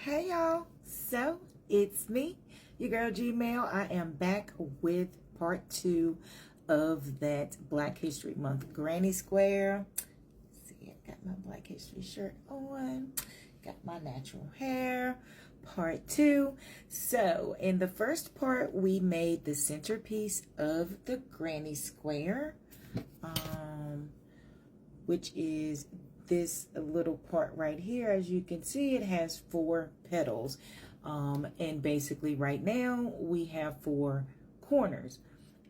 Hey y'all, so it's me, your girl Gmail. I am back with part 2 of that Black History Month Granny Square. Let's see, I got my Black History shirt on, got my natural hair, part 2. So in the first part, we made the centerpiece of the Granny Square, which is this little part right here. As you can see, it has 4 petals, and basically right now we have 4 corners.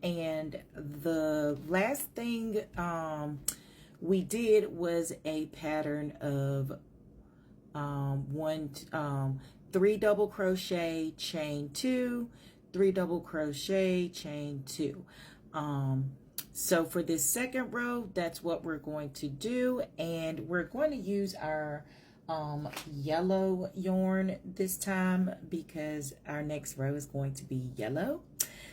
And the last thing we did was a pattern of 3 double crochet, chain 2, 3 double crochet, chain 2. So for this second row, that's what we're going to do, and we're going to use our yellow yarn this time because our next row is going to be yellow.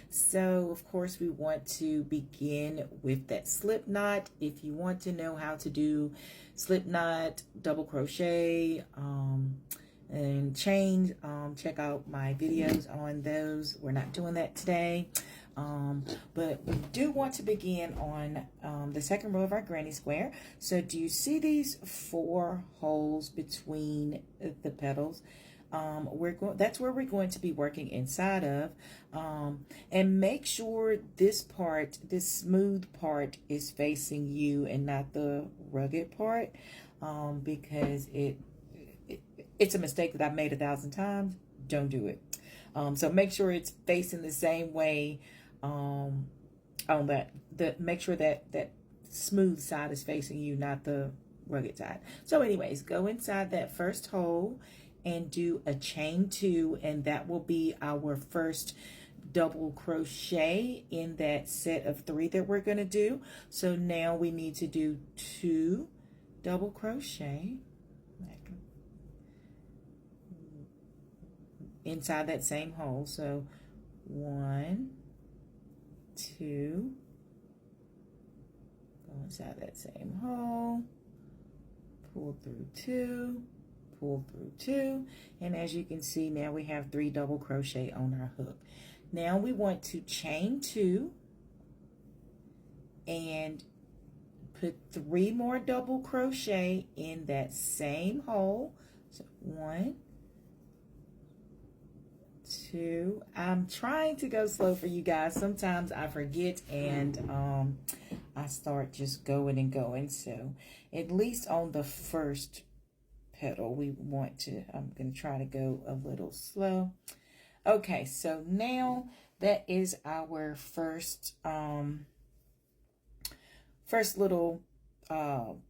So of course we want to begin with that slip knot. If you want to know how to do slip knot, double crochet, and chain, check out my videos on those. We're not doing that today. But we do want to begin on the second row of our granny square. So do you see these 4 holes between the petals? That's where we're going to be working inside of, and make sure this part, this smooth part, is facing you and not the rugged part, because it's a mistake that I've made 1,000 times. Don't do it. So make sure it's facing the same way. On that, make sure that smooth side is facing you, not the rugged side. So anyways, go inside that first hole and do a chain 2, and that will be our first double crochet in that set of 3 that we're going to do. So now we need to do 2 double crochet inside that same hole. So 1, 2, go inside that same hole, pull through 2, pull through 2, and as you can see, now we have 3 double crochet on our hook. Now we want to chain 2 and put 3 more double crochet in that same hole. So 1, 2. I'm trying to go slow for you guys. Sometimes I forget and I start just going and going. So at least on the first petal, we want to, I'm going to try to go a little slow. Okay, so now that is our first little petal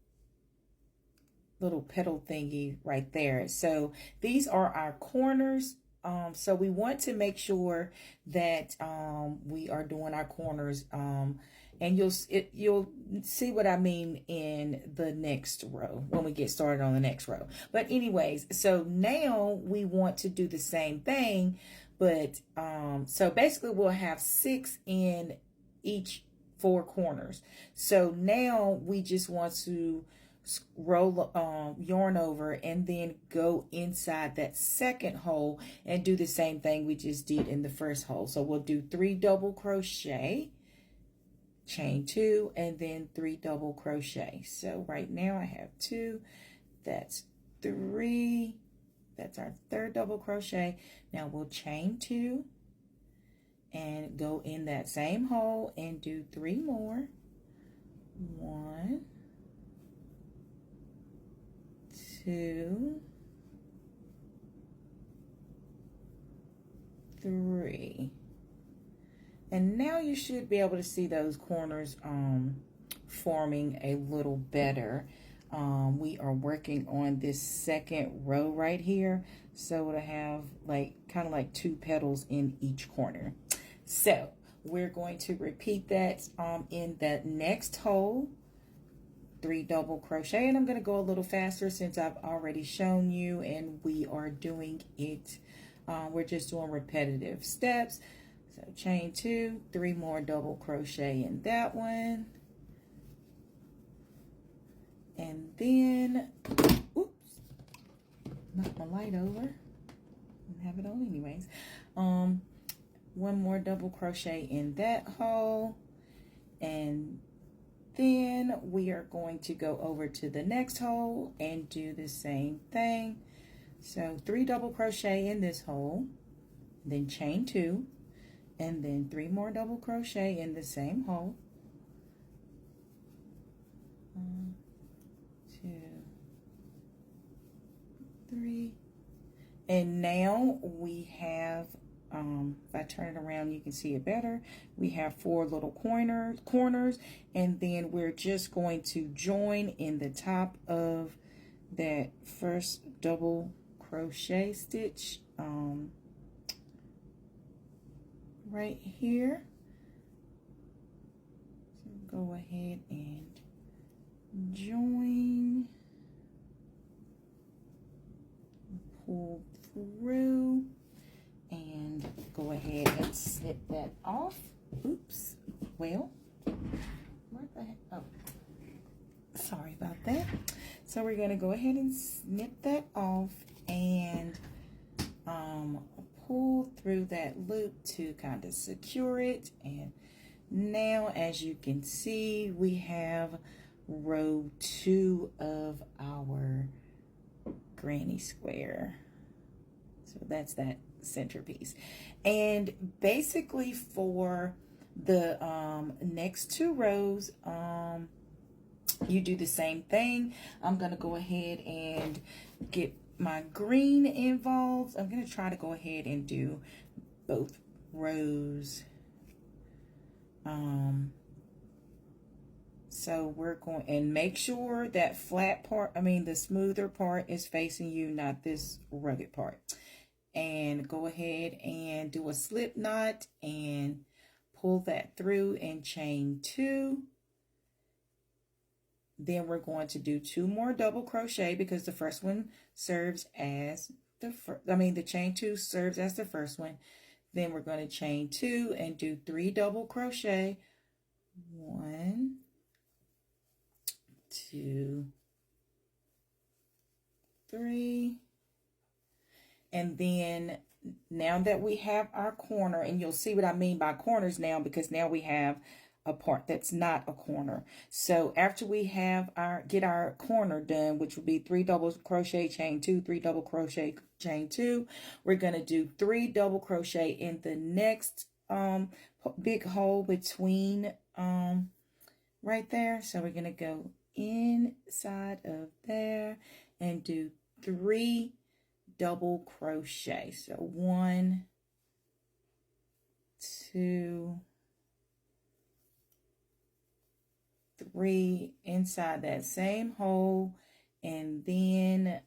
thingy right there. So these are our corners. So we want to make sure that we are doing our corners, and you'll see what I mean in the next row when we get started on the next row. But anyways, so now we want to do the same thing, but so basically we'll have 6 in each 4 corners. So now we just want to roll yarn over and then go inside that second hole and do the same thing we just did in the first hole. So we'll do 3 double crochet, chain 2, and then 3 double crochet. So right now I have 2, that's 3, that's our 3rd double crochet. Now we'll chain 2 and go in that same hole and do 3 more. 1, 2, 3, and now you should be able to see those corners forming a little better. We are working on this second row right here, so to have kind of like 2 petals in each corner. So we're going to repeat that in the next hole. 3 double crochet, and I'm going to go a little faster since I've already shown you, and we are doing it, we're just doing repetitive steps. So chain 2, 3 more double crochet in that one, and then oops, knocked my light over. have it on anyways. One more double crochet in that hole, and then we are going to go over to the next hole and do the same thing. So 3 double crochet in this hole, then chain 2, and then 3 more double crochet in the same hole. 1, 2, 3, and now we have, if I turn it around, you can see it better. We have 4 little corners, and then we're just going to join in the top of that first double crochet stitch right here. So go ahead and join, pull through, and go ahead and snip that off. Oops. Well, what the heck? Oh, sorry about that. So we're going to go ahead and snip that off and pull through that loop to kind of secure it. And now, as you can see, we have row 2 of our granny square. So that's that centerpiece. And basically for the next 2 rows, you do the same thing. I'm going to go ahead and get my green involved. I'm going to try to go ahead and do both rows. So we're going, and make sure that flat part, the smoother part is facing you, not this rugged part. And go ahead and do a slip knot and pull that through and chain 2. Then we're going to do 2 more double crochet because the first one serves as the chain 2 serves as the first one. Then we're going to chain 2 and do 3 double crochet. 1, 2, 3. And then now that we have our corner, and you'll see what I mean by corners now, because now we have a part that's not a corner. So after we have get our corner done, which will be 3 double crochet, chain 2, 3 double crochet, chain 2, we're going to do 3 double crochet in the next big hole between right there. So we're going to go inside of there and do 3 double crochet. So 1, 2, 3 inside that same hole, and then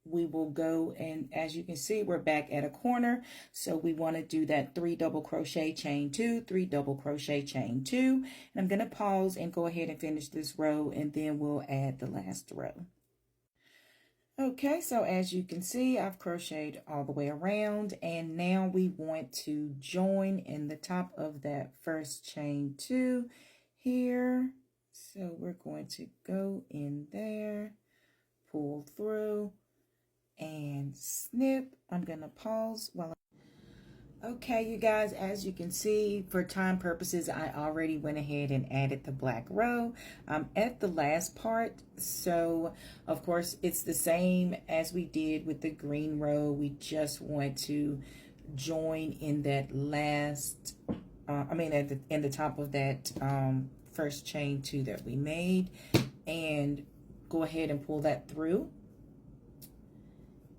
we will go, and as you can see, we're back at a corner. So we want to do that 3 double crochet, chain 2, 3 double crochet, chain 2, and I'm going to pause and go ahead and finish this row, and then we'll add the last row. Okay, so as you can see, I've crocheted all the way around, and now we want to join in the top of that first chain 2 here. So we're going to go in there, pull through, and snip. I'm going to pause while Okay, you guys, as you can see, for time purposes, I already went ahead and added the black row. I'm at the last part, so of course it's the same as we did with the green row. We just want to join in that last, in the top of that first chain 2 that we made, and go ahead and pull that through.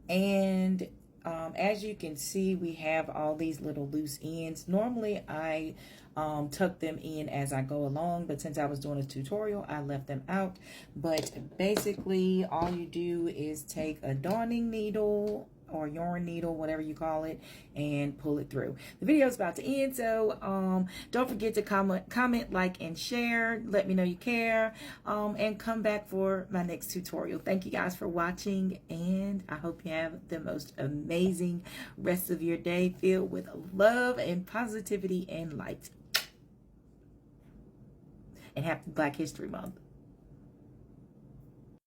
And as you can see, we have all these little loose ends. Normally I tuck them in as I go along, but since I was doing a tutorial, I left them out. But basically all you do is take a darning needle or yarn needle, whatever you call it, and pull it through. The video is about to end, so don't forget to comment, like, and share. Let me know you care, and come back for my next tutorial. Thank you guys for watching, and I hope you have the most amazing rest of your day filled with love and positivity and light. And happy Black History Month.